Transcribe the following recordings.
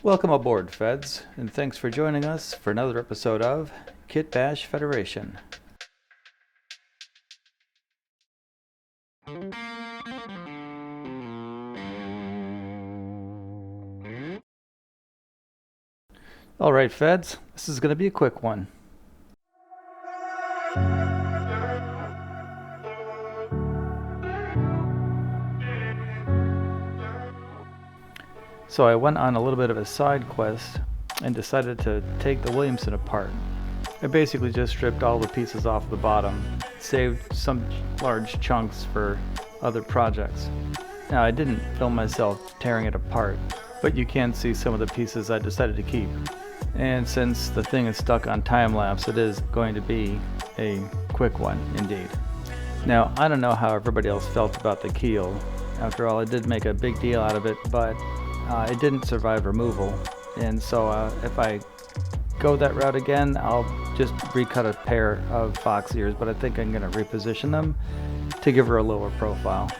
Welcome aboard, Feds, and thanks for joining us for another episode of Kitbash Federation. Alright, Feds, this is going to be a quick one. So I went on a little bit of a side quest and decided to take the Williamson apart. I basically just stripped all the pieces off the bottom, saved some large chunks for other projects. Now I didn't film myself tearing it apart, but you can see some of the pieces I decided to keep. And since the thing is stuck on time-lapse, it is going to be a quick one indeed. Now I don't know how everybody else felt about the keel. After all, I did make a big deal out of it, but it didn't survive removal, and so if I go that route again, I'll just recut a pair of fox ears, but I think I'm going to reposition them to give her a lower profile.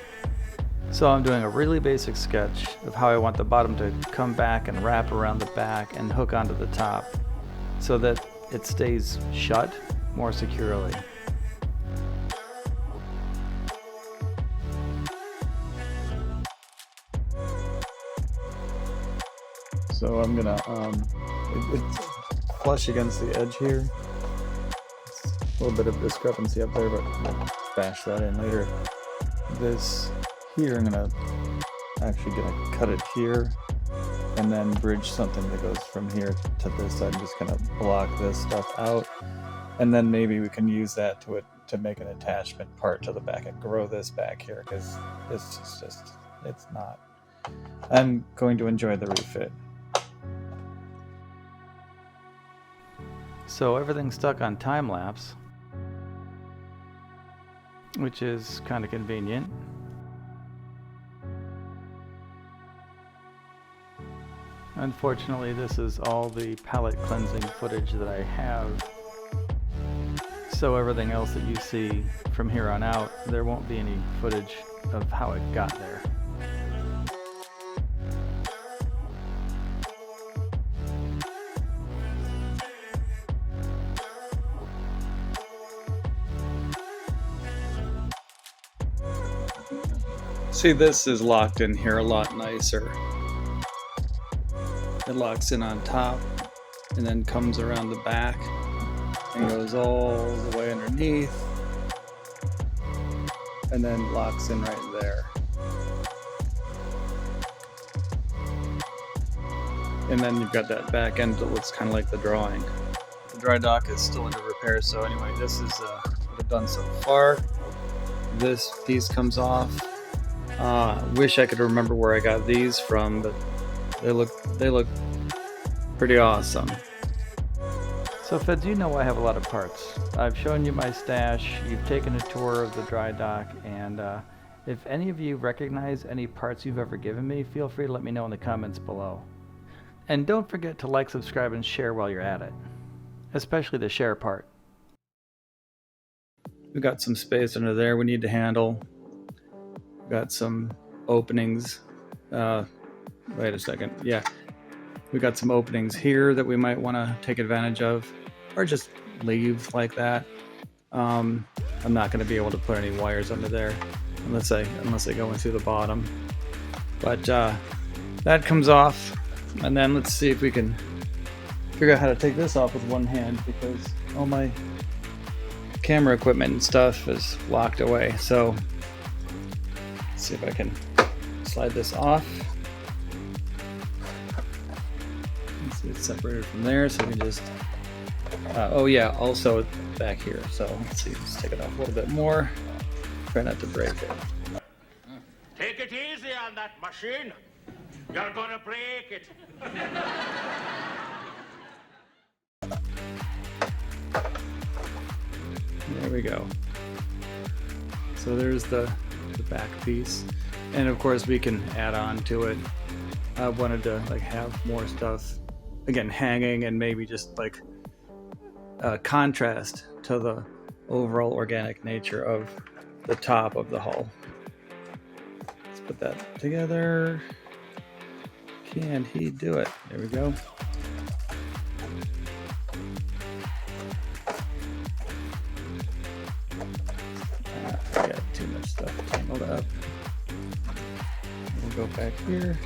So I'm doing a really basic sketch of how I want the bottom to come back and wrap around the back and hook onto the top so that it stays shut more securely. So I'm gonna, it's flush against the edge here. It's a little bit of discrepancy up there, but I'll bash that in later. This here, I'm actually gonna cut it here and then bridge something that goes from here to this side. I'm just gonna block this stuff out. And then maybe we can use that to make an attachment part to the back and grow this back here, because this is just, it's not. I'm going to enjoy the refit. So everything's stuck on time-lapse, which is kind of convenient. Unfortunately, this is all the palette cleansing footage that I have. So everything else that you see from here on out, there won't be any footage of how it got there. See, this is locked in here a lot nicer. It locks in on top and then comes around the back and goes all the way underneath and then locks in right there. And then you've got that back end that looks kind of like the drawing. The dry dock is still under repair, so anyway, this is what I've done so far. This piece comes off. Wish I could remember where I got these from, but they look pretty awesome. So Feds, you know I have a lot of parts. I've shown you my stash, you've taken a tour of the dry dock, and if any of you recognize any parts you've ever given me, feel free to let me know in the comments below. And don't forget to like, subscribe, and share while you're at it. Especially the share part. We've got some space under there we need to handle. Got some openings. Wait a second. Yeah, we got some openings here that we might want to take advantage of, or just leave like that. I'm not going to be able to put any wires under there unless I go in through the bottom. But that comes off, and then let's see if we can figure out how to take this off with one hand, because all my camera equipment and stuff is locked away. So let's see if I can slide this off. Let's see, it's separated from there, so we can just oh yeah, also back here. So let's see, let's take it off a little bit more. Try not to break it. Take it easy on that machine. You're gonna break it. There we go. So there's the back piece, and of course we can add on to it. I wanted to have more stuff again hanging, and maybe just contrast to the overall organic nature of the top of the hull. Let's put that together. can he do it? There we go. I got too much stuff tangled up. We'll go back here.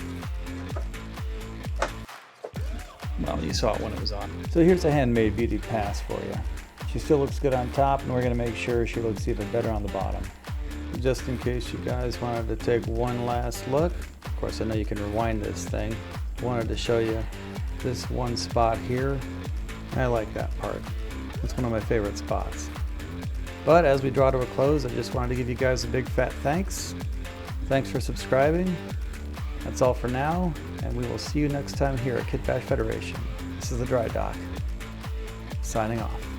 Well, you saw it when it was on. So here's a handmade beauty pass for you. She still looks good on top, and we're going to make sure she looks even better on the bottom. Just in case you guys wanted to take one last look, of course I know you can rewind this thing. Wanted to show you this one spot here. I like that part. It's one of my favorite spots. But as we draw to a close, I just wanted to give you guys a big fat thanks. Thanks for subscribing. That's all for now, and we will see you next time here at Kitbash Federation. This is the Dry Dock, signing off.